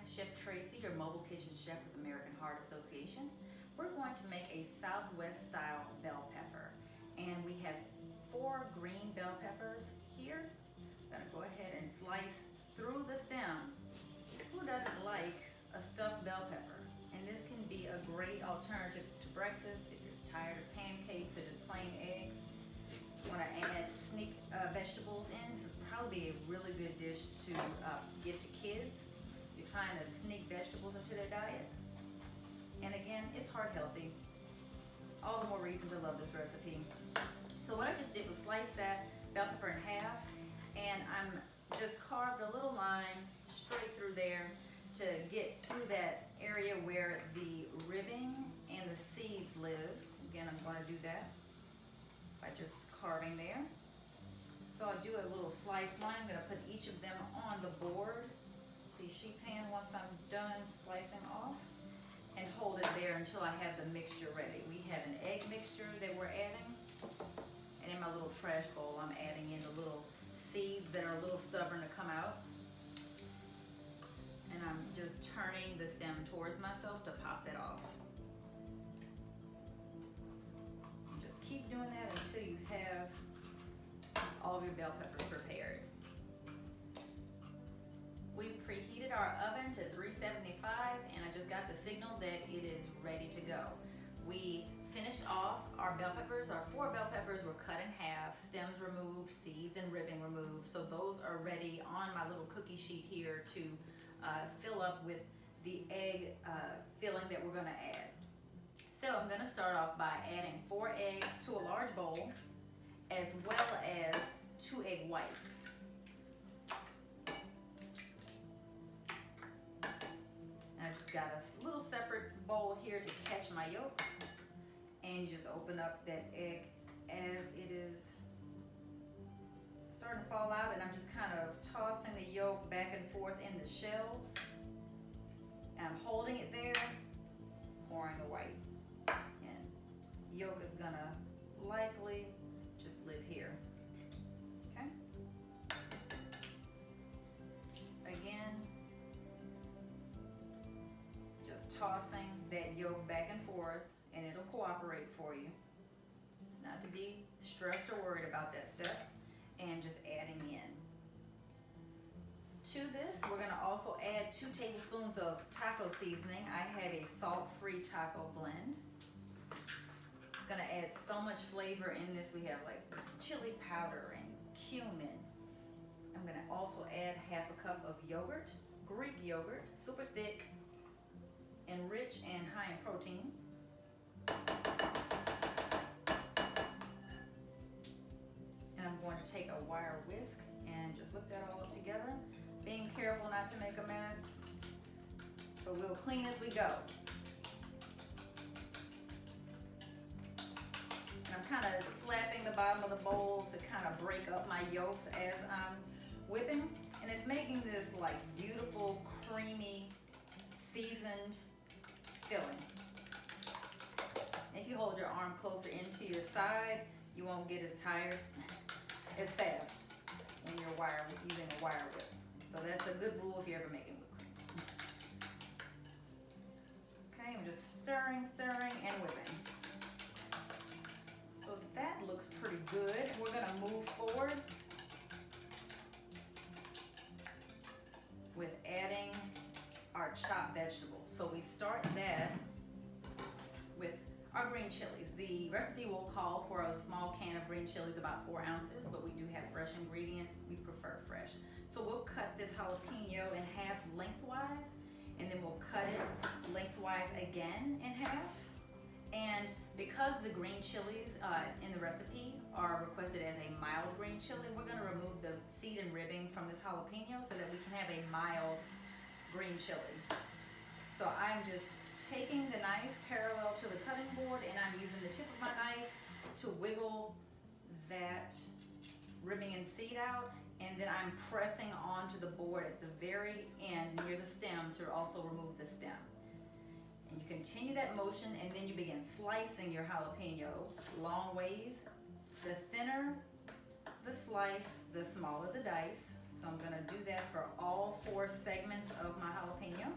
Chef Tracy, your mobile kitchen chef with American Heart Association. We're going to make a Southwest style bell pepper. And we have 4 green bell peppers here. I'm gonna go ahead and slice through the stem. Who doesn't like a stuffed bell pepper? And this can be a great alternative to breakfast if you're tired of pancakes or just plain eggs. You want to add sneak vegetables in. This would probably be a really good dish to give to kids. You're trying to sneak vegetables into their diet. And again, it's heart healthy. All the more reason to love this recipe. So what I just did was slice that bell pepper in half, and I'm just carved a little line straight through there to get through that area where the ribbing and the seeds live. Again, I'm going to do that by just carving there. So I do a little slice line. I'm going to put each of them on the board, the sheet pan, once I'm done slicing off, and hold it there until I have the mixture ready. We have an egg mixture that we're adding, and in my little trash bowl I'm adding in the little seeds that are a little stubborn to come out. And I'm just turning the stem towards myself to pop that off. And just keep doing that until you have all of your bell peppers prepared. We've preheated our oven to 375, and I just got the signal that it is ready to go. We finished off our bell peppers. Our 4 bell peppers were cut in half, stems removed, seeds and ribbing removed. So those are ready on my little cookie sheet here to fill up with the egg filling that we're gonna add. So I'm gonna start off by adding 4 eggs to a large bowl, as well as 2 egg whites. And I just got a little separate bowl here to catch my yolks. And you just open up that egg as it is starting to fall out, and I'm just kind of tossing the yolk back and forth in the shells. And I'm holding it there, pouring the white. And the yolk is gonna likely just live here. Okay? Again, just tossing that yolk back and forth, and it'll cooperate for you. Not to be stressed or worried about that step. And just adding in. To this, we're gonna also add 2 tablespoons of taco seasoning. I have a salt-free taco blend. It's gonna add so much flavor in this. We have like chili powder and cumin. I'm gonna also add half a cup of yogurt, Greek yogurt, super thick and rich and high in protein. And I'm going to take a wire whisk and just whip that all up together. Being careful not to make a mess, but we'll clean as we go. And I'm kind of slapping the bottom of the bowl to kind of break up my yolks as I'm whipping. And it's making this like beautiful, creamy, seasoned filling. If you hold your arm closer into your side, you won't get as tired as fast when you're using a wire whip. So that's a good rule if you're ever making whipped cream. Okay, I'm just stirring, and whipping. So that looks pretty good. We're gonna move forward with adding our chopped vegetables. So we start that with our green chilies. The recipe will call for a small can of green chilies, about 4 ounces, but we do have fresh ingredients. We prefer fresh. So we'll cut this jalapeno in half lengthwise, and then we'll cut it lengthwise again in half. And because the green chilies in the recipe are requested as a mild green chili, we're gonna remove the seed and ribbing from this jalapeno so that we can have a mild green chili. So I'm just taking the knife parallel to the cutting board, and I'm using the tip of my knife to wiggle that ribbing and seed out, and then I'm pressing onto the board at the very end near the stem to also remove the stem. And you continue that motion, and then you begin slicing your jalapeno long ways. The thinner the slice, the smaller the dice. So I'm gonna do that for all 4 segments of my jalapeno.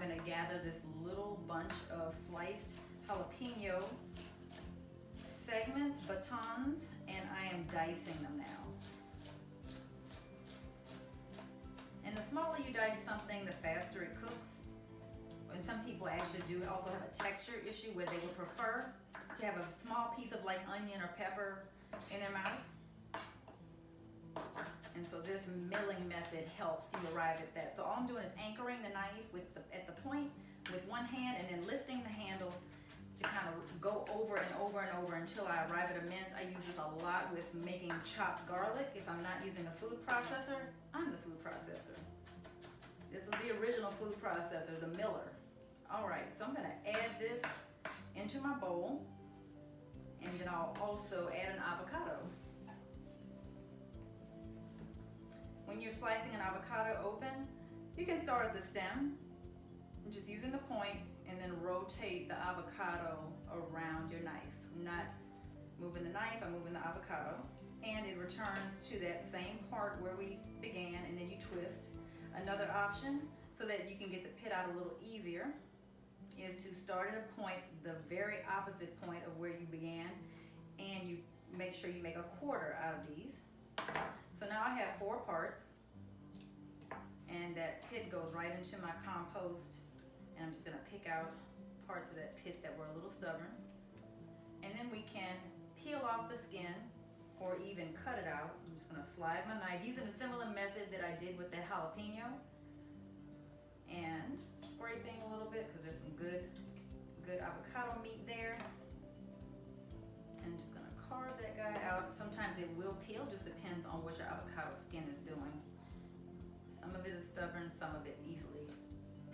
gonna gather this little bunch of sliced jalapeno segments, batons, and I am dicing them now. And the smaller you dice something, the faster it cooks. And some people actually do also have a texture issue where they would prefer to have a small piece of like onion or pepper in their mouth. And so this milling method helps you arrive at that. So all I'm doing is anchoring the knife at the point with one hand and then lifting the handle to kind of go over and over and over until I arrive at a mince. I use this a lot with making chopped garlic. If I'm not using a food processor, I'm the food processor. This was the original food processor, the miller. All right, so I'm gonna add this into my bowl, and then I'll also add an avocado. When you're slicing an avocado open, you can start at the stem, just using the point, and then rotate the avocado around your knife. I'm not moving the knife, I'm moving the avocado. And it returns to that same part where we began, and then you twist. Another option, so that you can get the pit out a little easier, is to start at a point, the very opposite point of where you began, and you make sure you make a quarter out of these. So now I have 4 parts, and that pit goes right into my compost, and I'm just gonna pick out parts of that pit that were a little stubborn. And then we can peel off the skin or even cut it out. I'm just gonna slide my knife using a similar method that I did with that jalapeno, and scraping a little bit because there's some good avocado meat there. I'm just gonna carve that guy out. Sometimes it will peel, just depends on what your avocado skin is doing. Some of it is stubborn, some of it easily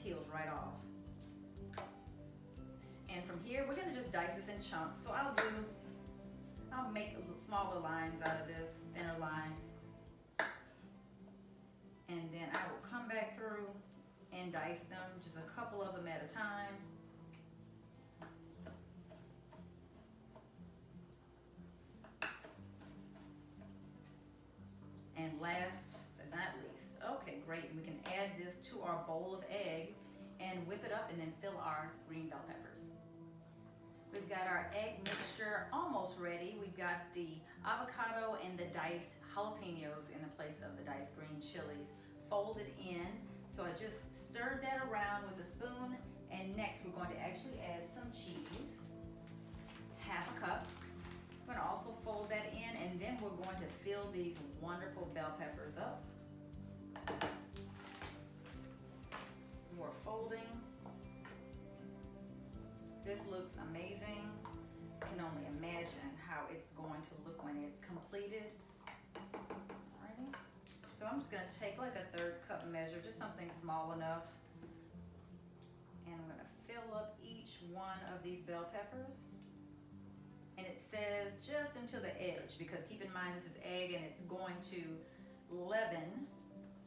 peels right off. And from here, we're gonna just dice this in chunks. So I'll make a little smaller lines out of this, thinner lines. And then I will come back through and dice them, just a couple of them at a time. And last but not least, okay, great, we can add this to our bowl of egg and whip it up and then fill our green bell peppers. We've got our egg mixture almost ready. We've got the avocado and the diced jalapenos in the place of the diced green chilies folded in. So I just stirred that around with a spoon, and next we're going to actually add some cheese, half a cup. I'm gonna also fold that in, and then we're going to fill these wonderful bell peppers up. More folding. This looks amazing. I can only imagine how it's going to look when it's completed. Alrighty. So I'm just gonna take like a 1/3 cup measure, just something small enough. And I'm gonna fill up each one of these bell peppers. And it says just until the edge, because keep in mind this is egg and it's going to leaven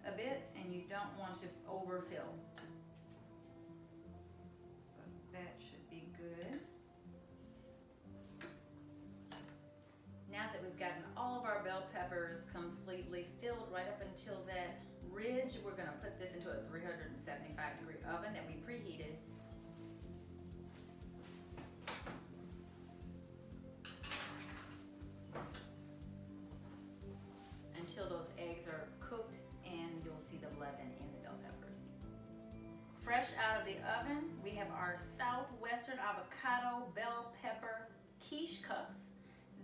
a bit, and you don't want to overfill. So that should be good. Now that we've gotten all of our bell peppers completely filled right up until that ridge, we're gonna put this into a 375-degree oven that we preheated. Until those eggs are cooked and you'll see the leaven in the bell peppers. Fresh out of the oven, we have our Southwestern avocado bell pepper quiche cups.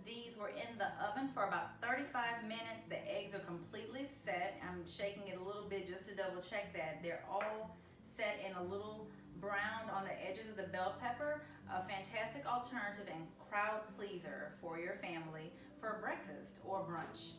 These were in the oven for about 35 minutes. The eggs are completely set. I'm shaking it a little bit just to double check that. They're all set and a little browned on the edges of the bell pepper. A fantastic alternative and crowd pleaser for your family for breakfast or brunch.